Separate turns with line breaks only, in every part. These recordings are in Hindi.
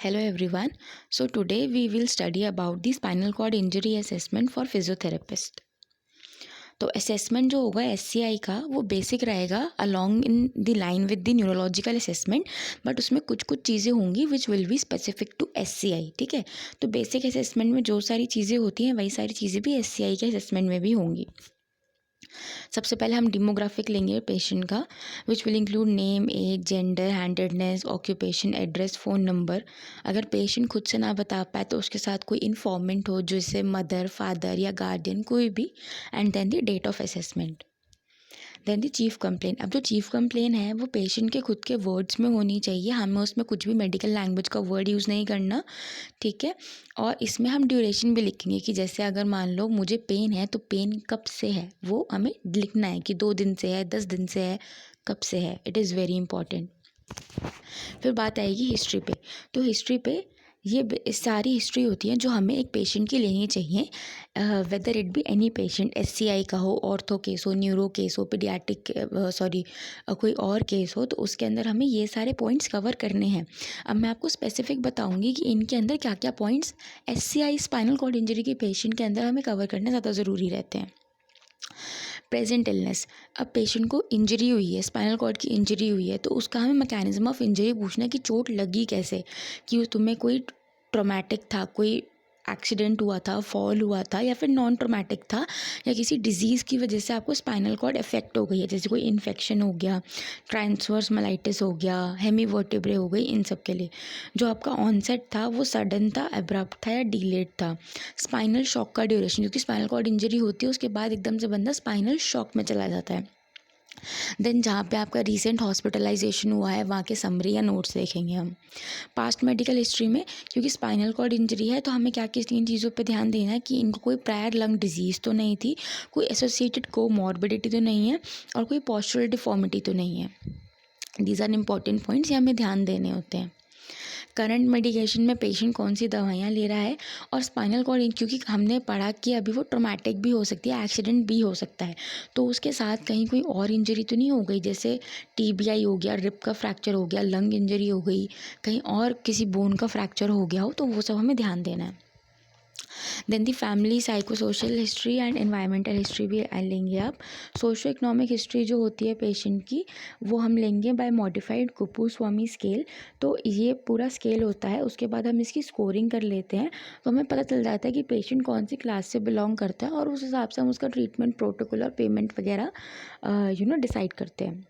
Hello everyone. So today we will study about the spinal cord injury assessment for physiotherapist. तो असेसमेंट जो होगा SCI का वो बेसिक रहेगा along in the line with the neurological assessment, but उसमें कुछ कुछ चीज़ें होंगी which will be specific to SCI. ठीक है, तो बेसिक असेसमेंट में जो सारी चीज़ें होती हैं वही सारी चीज़ें भी SCI के असेसमेंट में भी होंगी. सबसे पहले हम डेमोग्राफिक लेंगे पेशेंट का, which will include name, age, gender, handedness, occupation, address, phone number. अगर पेशेंट खुद से ना बता पाए तो उसके साथ कोई इन्फॉर्मेंट हो जैसे मदर, फादर या गार्डियन कोई भी, and then the date of assessment. Then the chief complain. अब जो चीफ कंप्लेन है वो पेशेंट के खुद के वर्ड्स में होनी चाहिए, हमें उसमें कुछ भी मेडिकल लैंग्वेज का वर्ड यूज़ नहीं करना. ठीक है, और इसमें हम ड्यूरेशन भी लिखेंगे कि जैसे अगर मान लो मुझे पेन है तो पेन कब से है वो हमें लिखना है कि 2 दिन से है, 10 दिन से है, कब से है. It is very important. फिर बात आएगी हिस्ट्री पे. तो हिस्ट्री पे ये सारी हिस्ट्री होती है जो हमें एक पेशेंट की लेनी चाहिए, whether it be any patient, SCI का हो, ऑर्थो केस हो, न्यूरो केस हो, पीडियाट्रिक कोई और केस हो, तो उसके अंदर हमें ये सारे पॉइंट्स कवर करने हैं. अब मैं आपको स्पेसिफिक बताऊंगी कि इनके अंदर क्या क्या points SCI spinal cord injury के पेशेंट के अंदर हमें कवर करने ज़्यादा ज़रूरी रहते हैं. Present illness. अब पेशेंट को इंजरी हुई है, स्पाइनल कॉर्ड की इंजरी हुई है, तो उसका हमें मैकेनिज्म ऑफ इंजरी पूछना है कि चोट लगी कैसे, कि तुम्हें कोई ट्रॉमेटिक था, कोई एक्सीडेंट हुआ था, फॉल हुआ था, या फिर नॉन ट्रॉमेटिक था, या किसी डिजीज़ की वजह से आपको स्पाइनल कॉर्ड इफेक्ट हो गई है, जैसे कोई इन्फेक्शन हो गया, ट्रांसवर्स माइलिटिस हो गया, हेमीवर्टेब्रे हो गई. इन सब के लिए जो आपका ऑनसेट था वो सडन था, एब्रप्ट था या डिलेड था. स्पाइनल शॉक का ड्यूरेशन, क्योंकि स्पाइनल कॉर्ड इंजरी होती है उसके बाद एकदम से बंदा स्पाइनल शॉक में चला जाता है. देन जहाँ पे आपका रीसेंट हॉस्पिटलाइजेशन हुआ है वहाँ के समरी या नोट्स देखेंगे हम. पास्ट मेडिकल हिस्ट्री में, क्योंकि स्पाइनल कॉर्ड इंजरी है तो हमें क्या किस तीन चीज़ों पे ध्यान देना है कि इनको कोई प्रायर लंग डिजीज़ तो नहीं थी, कोई एसोसिएटेड कोमॉर्बिडिटी तो नहीं है, और कोई पॉस्चरल डिफॉर्मिटी तो नहीं है. दीज आर इम्पॉर्टेंट पॉइंट्स, ये हमें ध्यान देने होते हैं. करंट मेडिकेशन में पेशेंट कौन सी दवाइयाँ ले रहा है, और स्पाइनल कॉर्ड, क्योंकि हमने पढ़ा कि अभी वो ट्रॉमेटिक भी हो सकती है, एक्सीडेंट भी हो सकता है, तो उसके साथ कहीं कोई और इंजरी तो नहीं हो गई, जैसे TBI हो गया, रिब का फ्रैक्चर हो गया, लंग इंजरी हो गई, कहीं और किसी बोन का फ्रैक्चर हो गया हो, तो वो सब हमें ध्यान देना है. Then the family psychosocial history and environmental history भी लेंगे आप. सोशो इकोनॉमिक हिस्ट्री जो होती है पेशेंट की वो हम लेंगे बाय मॉडिफाइड कुप्पू-स्वामी स्केल. तो ये पूरा स्केल होता है, उसके बाद हम इसकी स्कोरिंग कर लेते हैं, तो हमें पता चल जाता है कि पेशेंट कौन सी क्लास से बिलोंग करता है, और उस हिसाब से हम उसका ट्रीटमेंट प्रोटोकॉल और पेमेंट वगैरह डिसाइड करते हैं.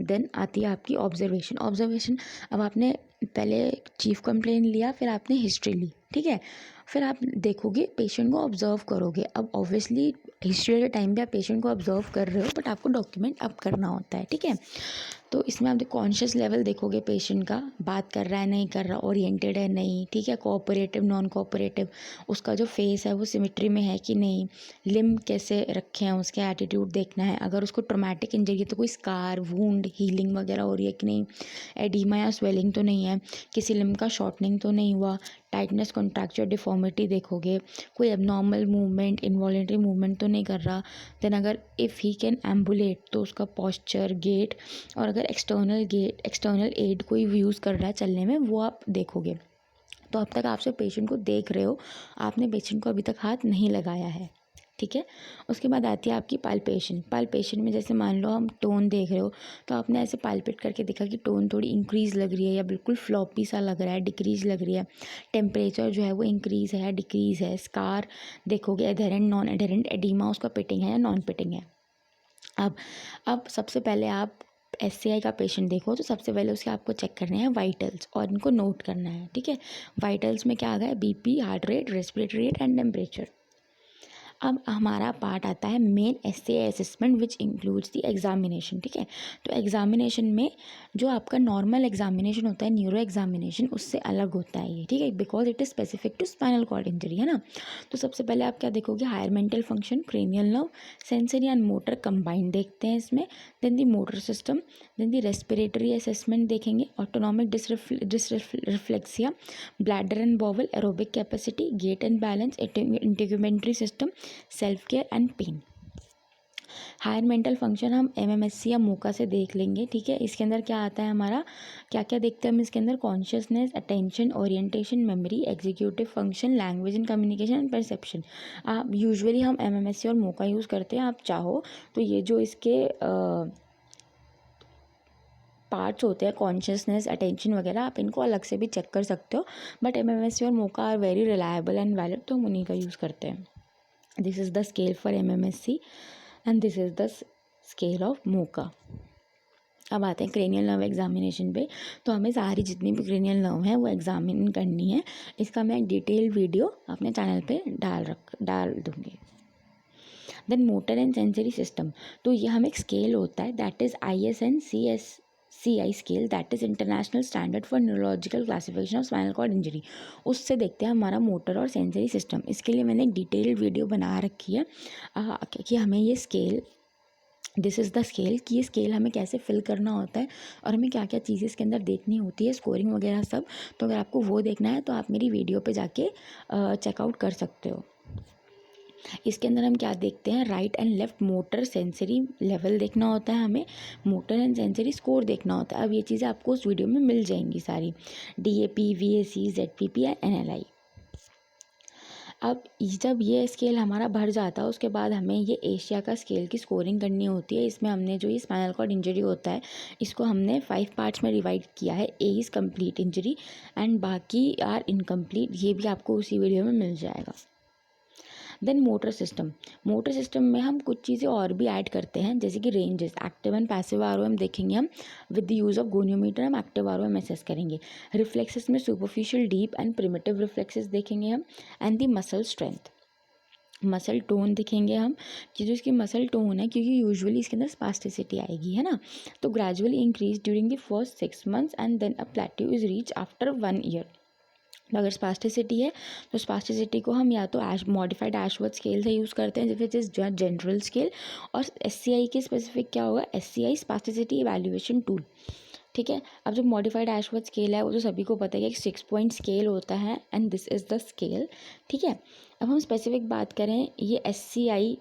देन आती है आपकी ऑब्जर्वेशन. अब आपने पहले चीफ कंप्लेन लिया, फिर आपने हिस्ट्री ली, ठीक है, फिर आप देखोगे पेशेंट को ऑब्जर्व करोगे. अब ऑब्वियसली हिस्ट्री के टाइम पे आप पेशेंट को ऑब्जर्व कर रहे हो, बट आपको डॉक्यूमेंट अप करना होता है. ठीक है, तो इसमें आप कॉन्शियस लेवल देखोगे पेशेंट का, बात कर रहा है नहीं कर रहा, ओरिएंटेड है नहीं, ठीक है, कोऑपरेटिव नॉन कोऑपरेटिव, उसका जो फेस है वो सिमेट्री में है कि नहीं, लिम्ब कैसे रखे हैं, उसके एटीट्यूड देखना है. अगर उसको ट्रॉमेटिक इंजरी है तो कोई स्कार, वूंड, हीलिंग वगैरह हो रही है कि नहीं, एडिमा या स्वेलिंग तो नहीं है, किसी लिम्ब का शॉर्टनिंग तो नहीं हुआ, टाइटनेस, कॉन्ट्रैक्चर, डिफॉर्मिटी देखोगे, कोई एबनॉर्मल मूवमेंट, इनवॉलेंट्री मूवमेंट तो नहीं कर रहा. देन अगर इफ़ ही कैन एम्बुलेट तो उसका पॉस्चर, गेट, और अगर एक्सटर्नल एड कोई यूज़ कर रहा है चलने में वो आप देखोगे. तो अब तक आप सिर्फ पेशेंट को देख रहे हो, आपने पेशेंट को अभी तक हाथ नहीं लगाया है. ठीक है, उसके बाद आती है आपकी पाल्पेशन में जैसे मान लो हम टोन देख रहे हो, तो आपने ऐसे पाल्पेट करके देखा कि टोन थोड़ी इंक्रीज़ लग रही है या बिल्कुल फ्लॉपी सा लग रहा है, डिक्रीज़ लग रही है, टेम्परेचर जो है वो इंक्रीज़ है या डिक्रीज़ है, स्कार देखोगे, एडहेरेंट नॉन एडहेरेंट, एडिमा उसका पिटिंग है या नॉन पिटिंग है. अब सबसे पहले आप SCI का पेशेंट देखो तो सबसे पहले उसके आपको चेक करने हैं वाइटल्स, और इनको नोट करना है. ठीक है, वाइटल्स में क्या आ गया, BP, heart rate, respiratory rate and temperature. अब हमारा पार्ट आता है main SCI assessment which includes the examination. ठीक है, तो एग्जामिनेशन में जो आपका नॉर्मल एग्जामिनेशन होता है, न्यूरो एग्जामिनेशन, उससे अलग होता है ये. ठीक है, because it is specific to spinal cord injury, है ना. तो सबसे पहले आप क्या देखोगे, higher mental function, cranial nerve, sensory and motor combined देखते हैं इसमें. Then the motor system, then the respiratory assessment देखेंगे, autonomic dysreflexia, bladder and bowel, aerobic capacity, gait and balance, integumentary system, self care and pain. Higher mental function हम एमएमएससी या मोका से देख लेंगे, ठीक है। इसके अंदर क्या आता है हमारा, क्या क्या देखते हैं हम इसके अंदर, consciousness, attention, orientation, memory, executive function, language and communication and perception. आप यूजुअली हम एमएमएससी और मोका यूज़ करते हैं, आप चाहो तो ये जो इसके पार्ट्स होते हैं, कॉन्शियसनेस, अटेंशन वगैरह, आप इनको अलग से भी चेक कर सकते हो, बट एमएमएससी और MoCA are very reliable and valid, तो हम उन्हीं का यूज़ करते हैं। This is the scale for MMSC and this is the scale of MoCA. अब आते हैं क्रेनियल नर्व एग्जामिनेशन पे। तो हमें सारी जितनी भी क्रेनियल नर्व है वो एग्जामिन करनी है। इसका मैं एक डिटेल वीडियो अपने चैनल पे डाल दूँगी। Then motor and sensory system, तो ये हम एक स्केल होता है that is ISNCSCI scale, that is international standard for neurological classification of spinal cord injury. उससे देखते हैं हमारा मोटर और सेंसरी सिस्टम। इसके लिए मैंने एक डिटेल्ड वीडियो बना रखी है कि हमें ये scale, this is the scale, कि ये स्केल हमें कैसे फिल करना होता है और हमें क्या क्या चीज़ें इसके अंदर देखनी होती है, स्कोरिंग वगैरह सब। तो अगर आपको वो देखना है तो आप मेरी वीडियो पे जाके चेकआउट कर सकते हो। इसके अंदर हम क्या देखते हैं, right and left motor sensory level देखना होता है हमें, मोटर एंड सेंसरी स्कोर देखना होता है। अब ये चीज़ें आपको उस वीडियो में मिल जाएंगी सारी, DAP, VAC, ZPP and NLI। अब जब ये स्केल हमारा भर जाता है उसके बाद हमें ये एशिया का स्केल की स्कोरिंग करनी होती है। इसमें हमने जो ये स्पाइनल कॉर्ड इंजरी होता है इसको हमने 5 पार्ट्स में डिवाइड किया है। A is complete injury and बाकी आर इनकम्प्लीट, ये भी आपको उसी वीडियो में मिल जाएगा। देन मोटर सिस्टम में हम कुछ चीज़ें और भी ऐड करते हैं, जैसे कि ranges, active and passive ROM देखेंगे हम। With the use of goniometer हम एक्टिव ROM असेस करेंगे। रिफ्लेक्सेस में superficial, deep and primitive reflexes देखेंगे हम। And the muscle strength, muscle tone दिखेंगे हम, कि जो इसकी मसल टोन है, क्योंकि यूजुअली इसके अंदर स्पास्टिसिटी आएगी, है ना, तो gradually increase during the first 6 months and then a plateau is reach after 1 year। अगर स्पास्टिसिटी है तो स्पास्टिसिटी को हम या तो मॉडिफाइड एशवर्थ स्केल से यूज़ करते हैं, विच इज़ जनरल स्केल, और SCI के स्पेसिफिक क्या होगा, SCI स्पास्टिसिटी इवैल्यूएशन टूल, ठीक है। अब जो मॉडिफाइड एशवर्थ स्केल है वो तो सभी को पता है कि एक 6 पॉइंट स्केल होता है and this is the scale, ठीक है। अब हम स्पेसिफिक बात करें, ये SCI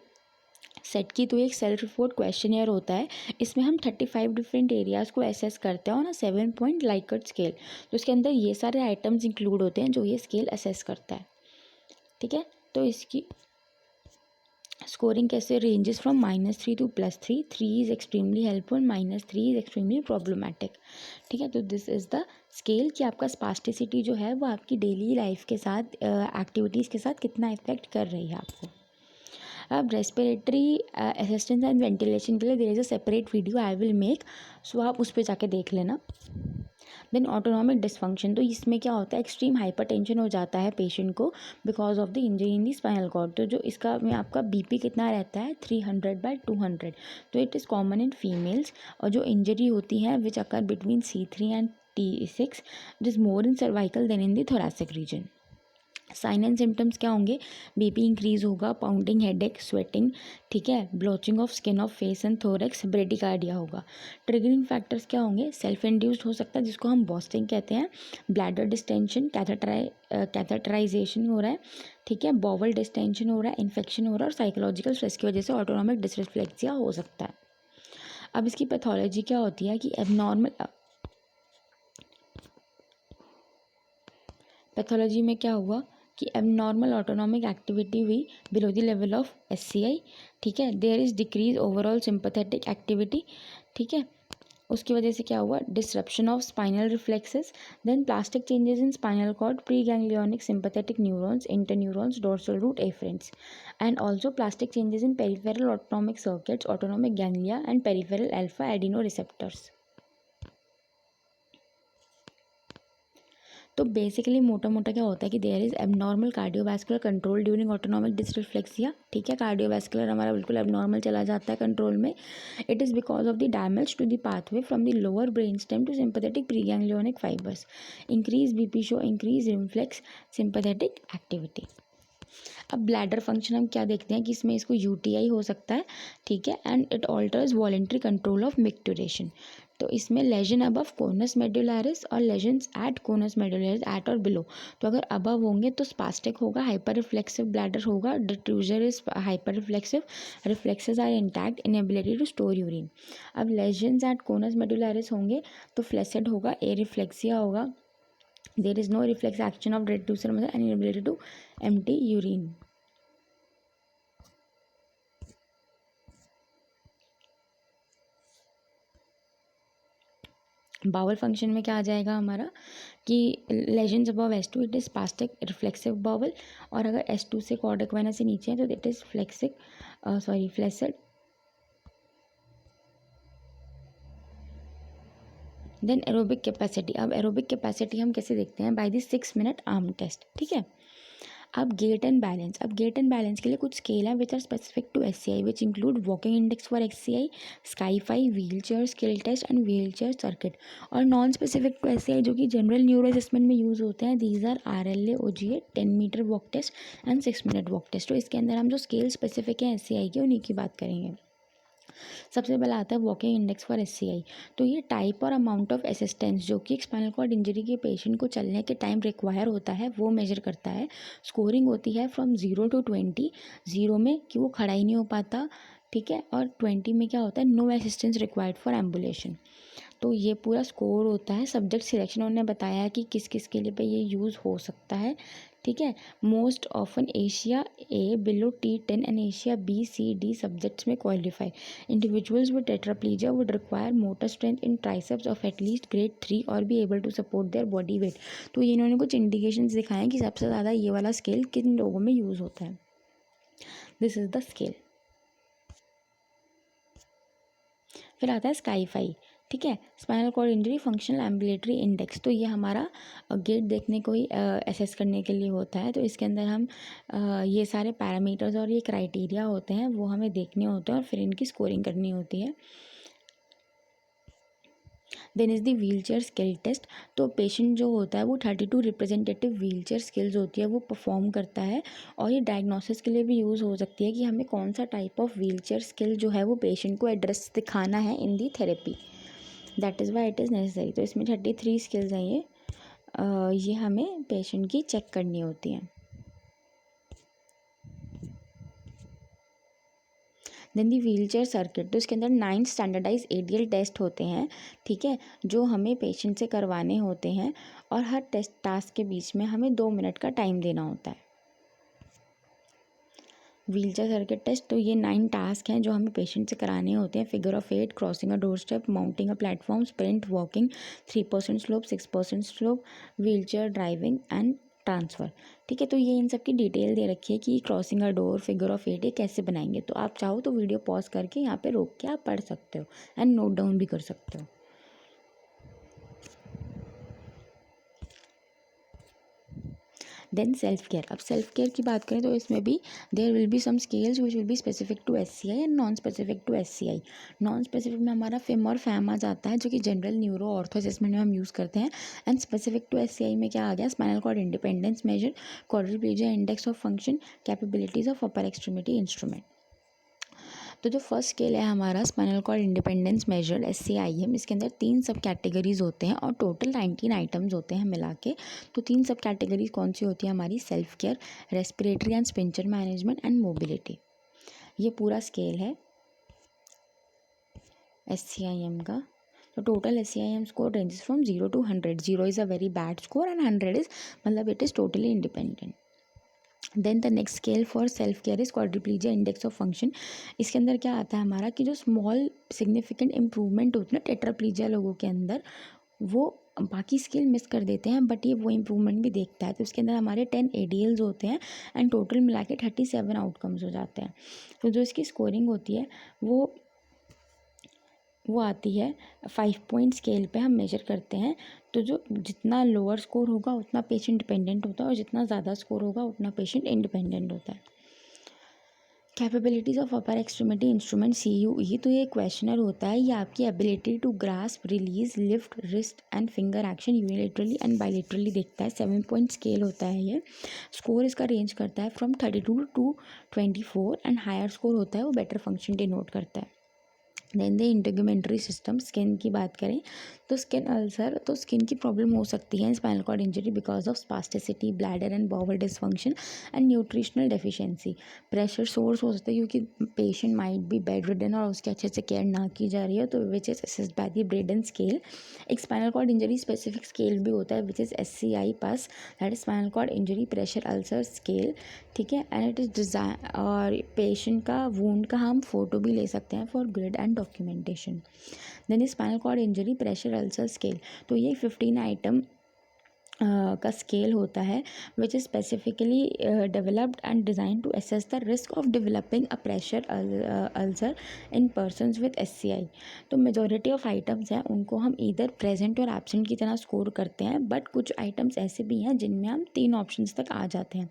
सेट की तो एक सेल्फ रिपोर्ट क्वेश्चनियर होता है। इसमें हम 35 डिफरेंट एरियाज़ को एसेस करते हैं on a 7 point Likert scale. तो इसके अंदर ये सारे आइटम्स इंक्लूड होते हैं जो ये स्केल असेस करता है, ठीक है। तो इसकी स्कोरिंग कैसे, ranges from -3 to +3, 3 is extremely helpful, -3 is extremely problematic, ठीक है। तो दिस इज़ द स्केल कि आपका स्पास्टिसिटी जो है वो आपकी डेली लाइफ के साथ, एक्टिविटीज़ के साथ कितना इफेक्ट कर रही है आपको। अब रेस्पिरेटरी असिस्टेंस एंड वेंटिलेशन के लिए there is a separate video I will make, so आप उस पर जाके देख लेना। देन ऑटोनॉमिक डिसफंक्शन, तो इसमें क्या होता है, एक्सट्रीम हाइपरटेंशन हो जाता है पेशेंट को because of the injury in the spinal cord. तो जो इसका में आपका BP कितना रहता है, 300/200। तो it is common in females, और जो इंजरी होती है which occur between C3 and T6, it is more in cervical than in the thoracic region. Sign and symptoms क्या होंगे, BP इंक्रीज होगा, पाउंडिंग, हेडेक, स्वेटिंग, ठीक है, blotching of skin of face and thorax, bradycardia होगा। ट्रिगरिंग फैक्टर्स क्या होंगे, सेल्फ इंड्यूस्ड हो सकता है जिसको हम बॉस्टिंग कहते हैं, ब्लैडर डिस्टेंशन, कैथेटराइजेशन हो रहा है, ठीक है, बॉवल डिस्टेंशन हो रहा है, इन्फेक्शन हो रहा है, और साइकोलॉजिकल स्ट्रेस की वजह से ऑटोनॉमिक डिसरिफ्लेक्सिया हो सकता है। अब इसकी पैथोलॉजी क्या होती है कि एबनॉर्मल, पैथोलॉजी में क्या हुआ कि एबनॉर्मल ऑटोनॉमिक एक्टिविटी हुई below the level of SCI, ठीक है। There is decrease overall sympathetic activity, ठीक है। उसकी वजह से क्या हुआ, disruption of spinal reflexes, then plastic changes in spinal cord, pre ganglionic sympathetic neurons, interneurons, dorsal root afferents, and also plastic changes in peripheral autonomic circuits, autonomic ganglia and peripheral alpha adreno receptors. तो बेसिकली मोटा मोटा क्या होता है कि there is abnormal cardiovascular control during autonomic डिसरिफ्लेक्सिया, ठीक है। कार्डियोवैस्कुलर हमारा बिल्कुल एबनॉर्मल चला जाता है कंट्रोल में। It is because of the damage to the pathway from the lower brain stem to sympathetic preganglionic fibres. Increase BP show increase reflex sympathetic activity. अब ब्लैडर फंक्शन हम क्या देखते हैं कि इसमें इसको UTI हो सकता है, ठीक है, and it alters voluntary control of micturition, तो इसमें लेजन अबव कोनस मेडुलरिस और lesions at conus medullaris at और बिलो। तो अगर अबव होंगे तो स्पास्टिक होगा, हाइपर रिफ्लेक्सिव ब्लैडर होगा, detrusor is hyper reflexive, reflexes are intact, inability to store urine. अब लेजन्स एट कोनस मेडुलरिस होंगे तो फ्लैसिड होगा, एरिफ्लेक्सिया होगा, there is no reflex action of detrusor muscle and inability to empty urine. Bowel function में क्या आ जाएगा हमारा कि lesions above S2 it is spastic reflexive bowel, और अगर S2 से कॉर्डिक वेना से नीचे है तो it is flexic flaccid. Then aerobic capacity. अब एरोबिक कैपेसिटी हम कैसे देखते हैं, by the 6 minute arm test, ठीक है। अब गेट एंड बैलेंस। अब गेट एंड बैलेंस के लिए कुछ स्केल हैं which are specific to SCI, which include walking index for SCI, SCI-5, wheelchair skill test and wheelchair circuit. और नॉन स्पेसिफिक टू SCI जो कि जनरल न्यूरो असेसमेंट में यूज़ होते हैं, these are RLA, OGA, 10 metre walk test and 6 minute walk test. तो इसके अंदर हम जो स्केल स्पेसिफिक हैं SCI के उन्हीं की बात करेंगे। सबसे पहला आता है वॉकिंग इंडेक्स फॉर SCI। तो ये टाइप और अमाउंट ऑफ असिस्टेंस जो कि एक स्पाइनल कॉर्ड इंजरी के पेशेंट को चलने के टाइम रिक्वायर होता है वो मेजर करता है। स्कोरिंग होती है फ्रॉम 0 to 20। 0 में कि वो खड़ा ही नहीं हो पाता, ठीक है, और 20 में क्या होता है, no assistance required for ambulation. तो ये पूरा स्कोर होता है। सब्जेक्ट सिलेक्शन उन्होंने बताया है कि किस किस के लिए पे ये यूज़ हो सकता है, ठीक है। Most often ASIA A below T10 and ASIA B, C, D subjects में qualify. Individuals with tetraplegia would require motor strength in triceps of at least grade 3 और be able to support their body weight. तो ये इन्होंने कुछ इंडिकेशंस दिखाए हैं कि सबसे ज़्यादा ये वाला स्केल किन लोगों में यूज़ होता है। This is the scale. फिर आता है SCI-5, ठीक है, spinal cord injury functional ambulatory index. तो ये हमारा गेट देखने को ही असेस करने के लिए होता है। तो इसके अंदर हम ये सारे पैरामीटर्स और ये क्राइटेरिया होते हैं वो हमें देखने होते हैं और फिर इनकी स्कोरिंग करनी होती है। Then is the wheelchair skill test. तो पेशेंट जो होता है वो 32 रिप्रेजेंटेटिव व्हील चेयर स्किल्स होती है वो परफॉर्म करता है, और ये डायग्नोसिस के लिए भी यूज़ हो सकती है कि हमें कौन सा type of wheelchair skill जो है वो पेशेंट को एड्रेस दिखाना है in the therapy, that is why it is necessary. तो इसमें 33 स्किल्स हैं ये हमें पेशेंट की चेक करनी होती हैं। देन दी व्हील चेयर सर्किट। तो इसके अंदर 9 स्टैंडर्डाइज ADL टेस्ट होते हैं, ठीक है, जो हमें पेशेंट से करवाने होते हैं, और हर टेस्ट टास्क के बीच में हमें 2 मिनट का टाइम देना होता है। Wheelchair circuit test. तो ये 9 टास्क हैं जो हमें पेशेंट से कराने होते हैं। Figure of 8, crossing a door step, mounting a platform, sprint, walking, 3% slope, 6% slope, wheel chair driving and transfer, ठीक है। तो ये इन सब की डिटेल दे रखी है कि crossing a door, figure of 8 ये कैसे बनाएंगे। तो आप चाहो तो वीडियो पॉज करके यहाँ पे रोक के आप पढ़ सकते हो एंड नोट डाउन भी कर सकते हो। Then self care. अब सेल्फ केयर की बात करें तो इसमें भी there will be some scales which will be specific to SCI and non specific to SCI। Non specific में हमारा FIM और FAM आ जाता है जो कि जनरल न्यूरो ऑर्थो असेसमेंट में हम यूज़ करते हैं। एंड स्पेसिफिक टू SCI में क्या आ गया, spinal cord independence measure, quadriplegia index of function, capabilities of upper extremity instrument. तो जो फर्स्ट स्केल है हमारा spinal cord independence measure SCIM, इसके अंदर 3 सब कैटेगरीज होते हैं और टोटल 19 आइटम्स होते हैं मिला के। तो 3 सब कैटेगरीज कौन सी होती है हमारी, self care, respiratory and sphincter management and mobility. ये पूरा स्केल है SCIM का। तो total SCIM score ranges from 0 to 100। 0 is a very bad score and 100 is मतलब it is totally independent. Then the next scale for self care is quadriplegia index of function. इसके अंदर क्या आता है हमारा कि जो स्मॉल सिग्निफिकेंट इम्प्रूवमेंट होती है ना टेट्राप्लीजिया लोगों के अंदर, वो बाकी स्केल मिस कर देते हैं बट ये वो इम्प्रूवमेंट भी देखता है। तो इसके अंदर हमारे 10 ADLs होते हैं एंड टोटल मिला के 37 आउटकम्स हो जाते हैं। तो जो इसकी स्कोरिंग होती है वो आती है 5 पॉइंट स्केल पे हम मेजर करते हैं। तो जो जितना लोअर स्कोर होगा उतना पेशेंट डिपेंडेंट होता है और जितना ज़्यादा स्कोर होगा उतना पेशेंट इंडिपेंडेंट होता है। Capabilities of upper extremity instrument CUE। तो ये क्वेश्चनर होता है, ये आपकी ability to grasp, release, lift, wrist and finger action unilaterally and bilaterally देखता है। 7 पॉइंट स्केल होता है ये। स्कोर इसका रेंज करता है from 32 to 24 and higher score होता है वो बेटर फंक्शन डिनोट करता है। Then the integumentary system, skin की बात करें तो स्किन अल्सर, तो स्किन की प्रॉब्लम हो सकती है spinal cord injury because of spasticity, bladder and bowel dysfunction and nutritional deficiency. Pressure sores हो सकता है क्योंकि patient might be bedridden और उसकी अच्छे से केयर ना की जा रही है, तो which is assessed by the Braden scale. एक spinal cord injury specific scale भी होता है which is SCI PASS, that is spinal cord injury pressure ulcer scale, ठीक है। एंड इट इज़ डिज़ाइन, और पेशेंट का वूंड का हम फोटो भी ले सकते हैं for grid and documentation. Then spinal cord injury pressure ulcer scale, तो ये 15 आइटम का स्केल होता है which is specifically developed and design to assess the risk of developing a pressure ulcer in persons with SCI। तो मेजॉरिटी ऑफ आइटम्स हैं उनको हम इधर प्रेजेंट और एब्सेंट की तरह स्कोर करते हैं, बट कुछ आइटम्स ऐसे भी हैं जिनमें हम 3 ऑप्शंस तक आ जाते हैं।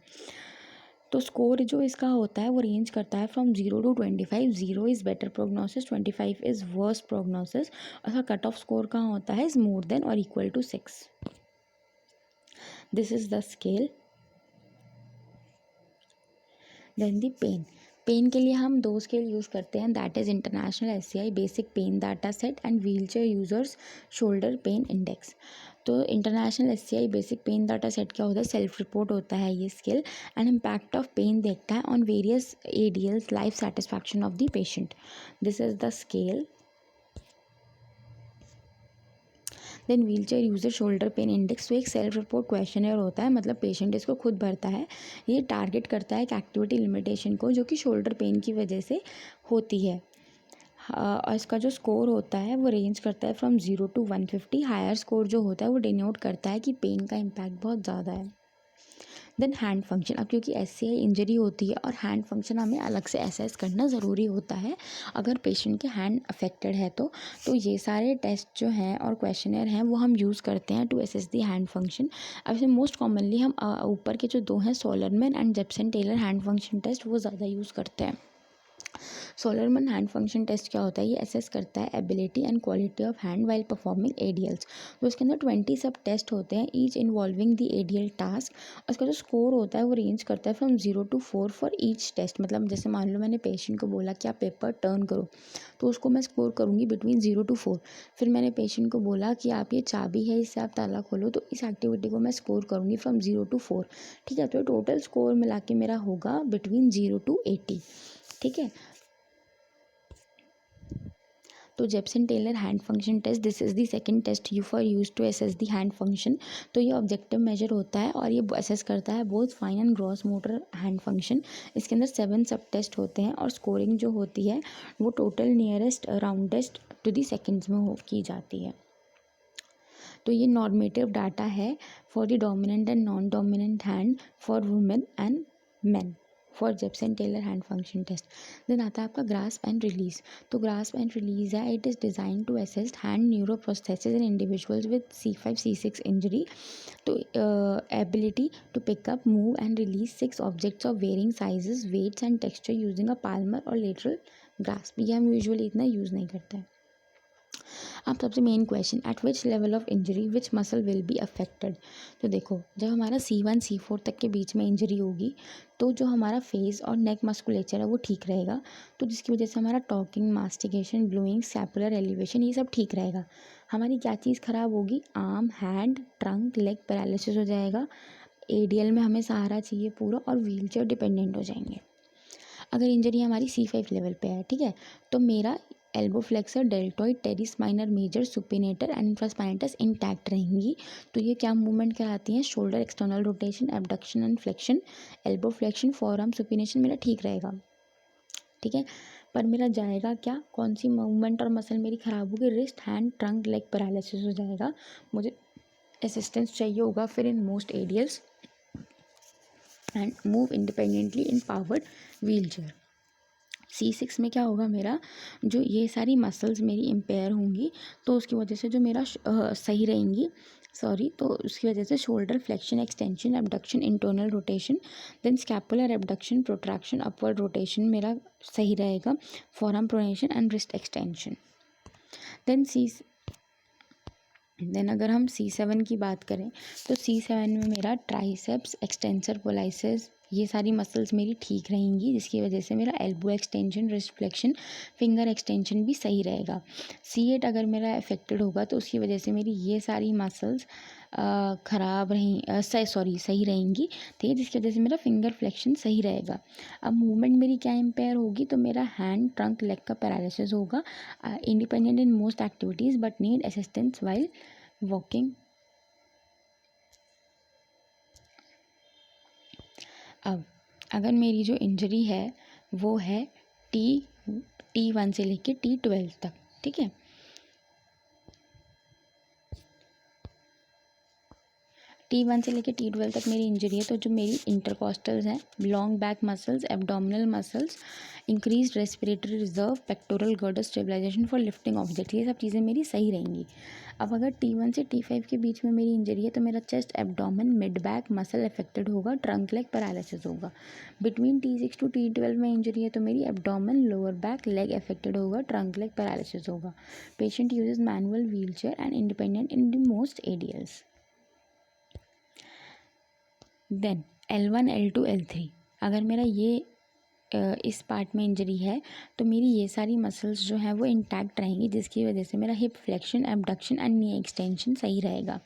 तो स्कोर जो इसका होता है वो रेंज करता है from 0 to 25। 0 is better prognosis, 25 is worst prognosis. और कट ऑफ स्कोर कहाँ होता है, इज़ मोर देन और equal to 6। This is the scale. Then the pain, pain के लिए हम 2 स्केल यूज़ करते हैं, that is international SCI basic pain data set and wheelchair users shoulder pain index. तो international SCI basic pain data set क्या होता है, सेल्फ रिपोर्ट होता है ये scale, and impact of pain देखता है on various ADLs, life satisfaction of the patient. This is the scale. Then wheelchair user shoulder pain index, तो एक सेल्फ रिपोर्ट क्वेश्चनर होता है, मतलब पेशेंट इसको खुद भरता है। ये टारगेट करता है एक एक्टिविटी लिमिटेशन को जो कि शोल्डर पेन की वजह से होती है। और इसका जो स्कोर होता है वो रेंज करता है फ्रॉम 0 to 150। हायर स्कोर जो होता है वो डिनोट करता है कि पेन का इम्पैक्ट बहुत ज़्यादा है। देन हैंड फंक्शन, अब क्योंकि SCI इंजरी होती है और हैंड फंक्शन हमें अलग से असेस करना ज़रूरी होता है अगर पेशेंट के हैंड अफेक्टेड है तो ये सारे टेस्ट जो हैं और क्वेश्चनर हैं वो हम यूज़ करते हैं to assess the hand function. अब इसमें मोस्ट कॉमनली हम ऊपर के जो 2 हैं, Sollerman and Jebsen Taylor hand function test, वो ज़्यादा यूज़ करते हैं। सोलरमैन हैंड फंक्शन टेस्ट क्या होता है, ये असेस करता है ability and quality of hand while performing ADLs। तो इसके अंदर 20 सब टेस्ट होते हैं, each involving the ADL task. और इसका जो स्कोर होता है वो रेंज करता है from 0 to 4 for each test. मतलब जैसे मान लो मैंने पेशेंट को बोला कि आप पेपर टर्न करो, तो उसको मैं स्कोर करूँगी बिटवीन 0 to 4। फिर मैंने पेशेंट को बोला कि आप ये चाबी है, इससे आप ताला खोलो, तो इस एक्टिविटी को मैं स्कोर करूँगी फ्रॉम 0 to 4। ठीक है, तो टोटल स्कोर मिला के मेरा होगा बिटवीन 0 to 80। ठीक है, तो Jebsen Taylor hand function test, this is the second test you for use to assess the hand function. तो ये ऑब्जेक्टिव मेजर होता है और ये असेस करता है both fine and gross motor hand function. इसके अंदर 7 सब टेस्ट होते हैं और स्कोरिंग जो होती है वो total nearest roundest to the seconds में की जाती है। तो ये नॉर्मेटिव डाटा है for the dominant and non dominant hand for women and men for Jebsen Taylor hand function test. Then आता है आपका ग्रास्प एंड रिलीज। तो ग्रास्प एंड रिलीज है, it is design to assess hand neuroprosthesis in individuals with C5 C6 injury. तो ability to pick up move and release 6 objects of varying sizes weights and texture using a palmar और लेटरल ग्रास्प। ये हम यूजुअली इतना यूज़ नहीं करते हैं। अब सबसे main question, eight which level of injury which muscle will be affected. तो देखो, जब हमारा C1 C4 तक के बीच में इंजरी होगी तो जो हमारा फेस और नेक मस्कुलेचर है वो ठीक रहेगा, तो जिसकी वजह से हमारा टॉकिंग, मास्टिकेशन, ब्लूइंग, सैपुलर एलिवेशन ये सब ठीक रहेगा। हमारी क्या चीज़ ख़राब होगी, arm, hand, trunk, leg paralysis हो जाएगा, ADL में हमें सहारा चाहिए पूरा, और व्हील चेयर डिपेंडेंट हो जाएंगे। अगर इंजरी हमारी C5 लेवल पे है, ठीक है, तो मेरा elbow flexor, deltoid, teres minor, major, supinator and infraspinatus intact रहेंगी। तो ये क्या मूवमेंट कहलाती हैं, shoulder external rotation, abduction and flexion, elbow flexion, forearm supination मेरा ठीक रहेगा। ठीक है, पर मेरा जाएगा क्या, कौन सी मूवमेंट और मसल मेरी खराब होगी, wrist, hand, trunk, leg paralysis हो जाएगा। मुझे असिस्टेंस चाहिए होगा फिर in most aerials and move independently in powered wheelchair. C6 में क्या होगा, मेरा जो ये सारी मसल्स मेरी इम्पेयर होंगी, तो उसकी वजह से जो मेरा सही रहेंगी, तो उसकी वजह से shoulder flexion, extension, abduction, internal rotation, then scapular abduction, protraction, upward rotation मेरा सही रहेगा, forearm pronation and wrist extension. Then अगर हम C7 की बात करें तो C7 में मेरा ट्राइसेप्स एक्सटेंसर पोलाइसिस, ये सारी मसल्स मेरी ठीक रहेंगी, जिसकी वजह से मेरा elbow extension, wrist flexion, finger extension भी सही रहेगा। C8 अगर मेरा अफेक्टेड होगा तो उसकी वजह से मेरी ये सारी मसल्स ख़राब सही रहेंगी, ठीक है, जिसकी वजह से मेरा फिंगर फ्लेक्शन सही रहेगा। अब मूवमेंट मेरी क्या इम्पेयर होगी, तो मेरा हैंड, ट्रंक, लेग का पैरालिसिस होगा, independent in most activities but need assistance while walking. अब अगर मेरी जो इंजरी है वो है T1 से लेके T12 तक, ठीक है, T1 से लेके T12 तक मेरी इंजरी है, तो जो मेरी इंटरकॉस्टल्स हैं, long back muscles, abdominal muscles, increase respiratory reserve, pectoral girdle stabilisation for lifting object, ये सब चीज़ें मेरी सही रहेंगी। अब अगर T1 से T5 के बीच में मेरी इंजरी है तो मेरा chest, abdomen, mid back muscle affected होगा, ट्रंक लेग पैरालिसिस होगा। बिटवीन T6 टू T12 में इंजरी है तो मेरी abdomen, lower back, leg affected होगा, ट्रंक लेग पैरालिसिस होगा। Patient uses manual wheelchair and independent in the most ADLs। Then L1, L2, L3 अगर मेरा ये इस पार्ट में इंजरी है तो मेरी ये सारी मसल्स जो हैं वो इंटैक्ट रहेंगी, जिसकी वजह से मेरा hip flexion, abduction and knee extension सही रहेगा।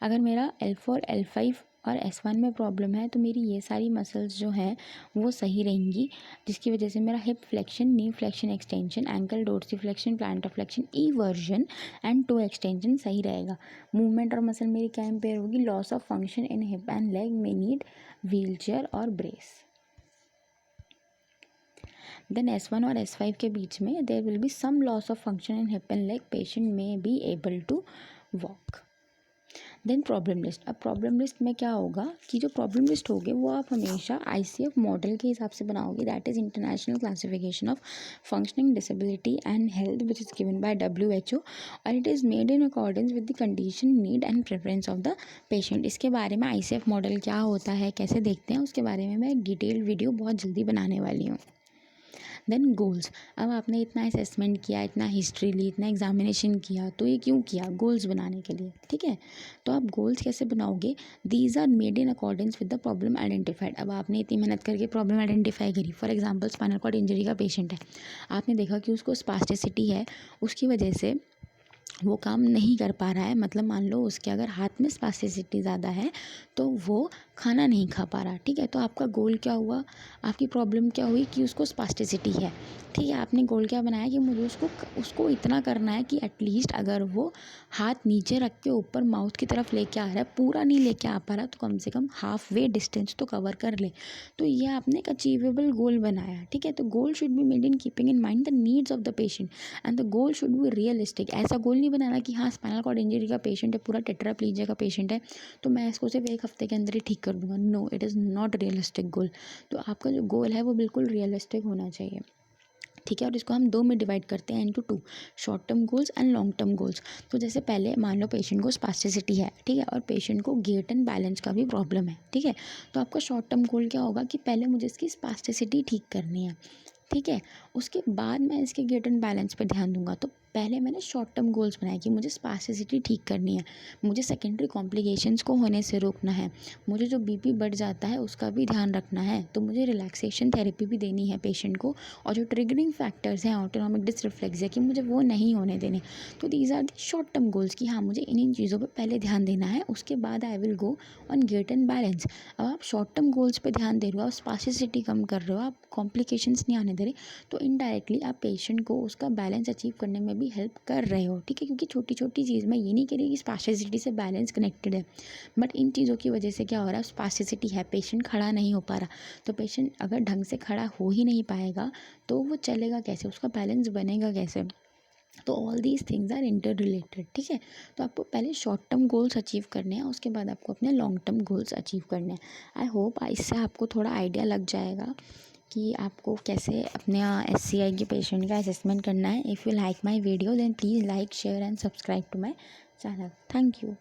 अगर मेरा L4, L5 और S1 में प्रॉब्लम है तो मेरी ये सारी मसल्स जो हैं वो सही रहेंगी, जिसकी वजह से मेरा hip flexion, knee flexion, extension, ankle dorsiflexion, plantar flexion, eversion and toe extension सही रहेगा। मूवमेंट और मसल मेरी क्या इम्पेयर होगी, loss of function in hip and leg, may need wheel chair और ब्रेस। देन S1 और S5 के बीच में there will be some loss of function in hip and leg, patient may be able to walk. Then problem list. अब प्रॉब्लम लिस्ट में क्या होगा कि जो प्रॉब्लम लिस्ट होगी वो आप हमेशा ICF मॉडल के हिसाब से बनाओगे, that is international classification of functioning disability and health which is given by WHO, और it is made in accordance with the condition, need and preference of the patient. इसके बारे में ICF मॉडल क्या होता है, कैसे देखते हैं, उसके बारे में मैं एक डिटेल्ड वीडियो बहुत जल्दी बनाने वाली हूँ। Then goals. अब आपने इतना असेसमेंट किया, इतना हिस्ट्री ली, इतना एग्जामिनेशन किया, तो ये क्यों किया, गोल्स बनाने के लिए, ठीक है। तो आप गोल्स कैसे बनाओगे, these are made in accordance with the problem identified. अब आपने इतनी मेहनत करके प्रॉब्लम आइडेंटिफाई करी, for example spinal cord injury का पेशेंट है, आपने देखा कि उसको स्पास्टिसिटी है, उसकी वजह से वो काम नहीं कर पा रहा है, मतलब मान लो उसके अगर हाथ में स्पास्टिसिटी ज़्यादा है तो वो खाना नहीं खा पा रहा, ठीक है। तो आपका गोल क्या हुआ, आपकी प्रॉब्लम क्या हुई कि उसको स्पास्टिसिटी है, ठीक है। आपने गोल क्या बनाया कि मुझे उसको इतना करना है कि एटलीस्ट अगर वो हाथ नीचे रख के ऊपर माउथ की तरफ लेके आ रहा है, पूरा नहीं लेके आ पा रहा, तो कम से कम हाफ वे डिस्टेंस तो कवर कर ले। तो ये आपने एक अचीवेबल गोल बनाया, ठीक है। तो goal should be made in keeping in mind the needs of the patient and the goal should be realistic. ऐसा गोल नहीं बनाना कि हाँ स्पाइनल कॉर्ड इंजरी का पेशेंट है, पूरा टेट्राप्लेजिया का पेशेंट है, तो मैं इसको सिर्फ एक हफ्ते के अंदर ही ठीक कर दूंगा। No, it is not realistic goal. तो आपका जो गोल है वो बिल्कुल रियलिस्टिक होना चाहिए, ठीक है। और इसको हम 2 में डिवाइड करते हैं into 2, short term goals and long term goals. तो जैसे पहले मान लो पेशेंट को स्पास्टिसिटी है, ठीक है, और पेशेंट को गेट एंड बैलेंस का भी प्रॉब्लम है, ठीक है। तो आपका शॉर्ट टर्म गोल क्या होगा कि पहले मुझे इसकी स्पास्टिसिटी ठीक करनी है, ठीक है, उसके बाद मैं इसके गेट एंड बैलेंस पे ध्यान दूंगा। तो पहले मैंने शॉर्ट टर्म गोल्स बनाए कि मुझे स्पास्टिसिटी ठीक करनी है, मुझे सेकेंडरी कॉम्प्लिकेशंस को होने से रोकना है, मुझे जो BP बढ़ जाता है उसका भी ध्यान रखना है, तो मुझे रिलैक्सेशन थेरेपी भी देनी है पेशेंट को, और जो ट्रिगरिंग फैक्टर्स हैं ऑटोनॉमिक डिसरिफ्लेक्सिया कि मुझे वो नहीं होने देने। तो these are the short term goals कि हाँ मुझे इन चीज़ों पर पहले ध्यान देना है, उसके बाद I will go on gait and balance. अब आप शॉर्ट टर्म गोल्स पे ध्यान दे रहे हो, आप स्पास्टिसिटी कम कर रहे हो, आप कॉम्प्लिकेशंस नहीं आने दे रहे, तो इनडायरेक्टली आप पेशेंट को उसका बैलेंस अचीव करने में भी हेल्प कर रहे हो, ठीक है। क्योंकि छोटी छोटी चीज़ मैं ये नहीं कह रही कि स्पास्टिसिटी से बैलेंस कनेक्टेड है, बट इन चीज़ों की वजह से क्या हो रहा है, स्पास्टिसिटी है, पेशेंट खड़ा नहीं हो पा रहा, तो पेशेंट अगर ढंग से खड़ा हो ही नहीं पाएगा तो वो चलेगा कैसे, उसका बैलेंस बनेगा कैसे। तो all these things are interrelated, ठीक है। तो आपको पहले शॉर्ट टर्म गोल्स अचीव करने हैं, उसके बाद आपको अपने लॉन्ग टर्म गोल्स अचीव करने हैं। आई होप इससे आपको थोड़ा आइडिया लग जाएगा कि आपको कैसे अपने SCI के पेशेंट का असेसमेंट करना है। If you like my video then please like, share and subscribe to my channel. Thank you.